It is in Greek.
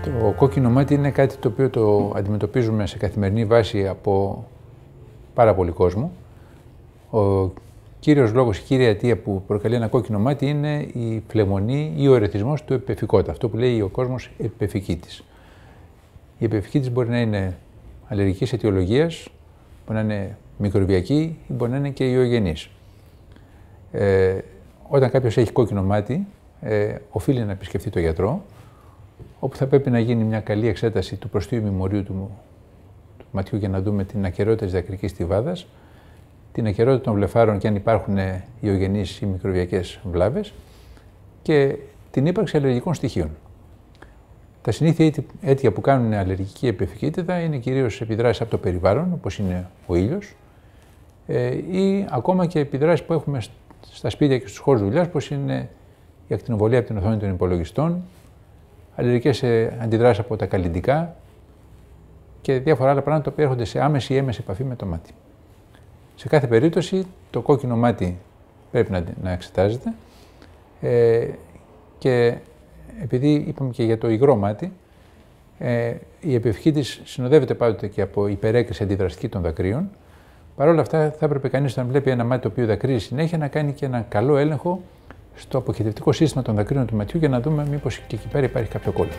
Το κόκκινο μάτι είναι κάτι το οποίο το αντιμετωπίζουμε σε καθημερινή βάση από πάρα πολύ κόσμο. Ο κύριος λόγος, η κύρια αιτία που προκαλεί ένα κόκκινο μάτι είναι η φλεγμονή ή ο ερεθισμός του επεφικότα, αυτό που λέει ο κόσμος επεφικίτης. Η επεφικίτης μπορεί να είναι αλλεργικής αιτιολογίας, μπορεί να είναι μικροβιακή ή μπορεί να είναι και ιογενής. Όταν κάποιος έχει κόκκινο μάτι, οφείλει να επισκεφτεί τον γιατρό, όπου θα πρέπει να γίνει μια καλή εξέταση του προστίου ημιμορίου του ματιού για να δούμε την ακεραιότητα της δακρυκής στιβάδας, την ακεραιότητα των βλεφάρων και αν υπάρχουν ιογενείς ή μικροβιακές βλάβες και την ύπαρξη αλλεργικών στοιχείων. Τα συνήθεια αίτια που κάνουν αλλεργική επεφικίτιδα είναι κυρίως επιδράσεις από το περιβάλλον, όπως είναι ο ήλιος, ή ακόμα και επιδράσεις που έχουμε στα σπίτια και στους χώρους δουλειάς, όπως είναι η ακτινοβολία από την οθόνη των υπολογιστών, αλλεργικές αντιδράσεις από τα καλλυντικά και διάφορα άλλα πράγματα που έρχονται σε άμεση ή έμεση επαφή με το μάτι. Σε κάθε περίπτωση το κόκκινο μάτι πρέπει να εξετάζεται και επειδή είπαμε και για το υγρό μάτι, η επευκήτης συνοδεύεται πάντοτε και από υπερέκριση αντιδραστική των δακρύων. Παρ' όλα αυτά θα έπρεπε κανείς όταν βλέπει ένα μάτι το οποίο δακρύζει συνέχεια να κάνει και ένα καλό έλεγχο στο αποχαιρετικό σύστημα των δακρύων του ματιού για να δούμε μήπως και εκεί πέρα υπάρχει κάποιο κόλλημα.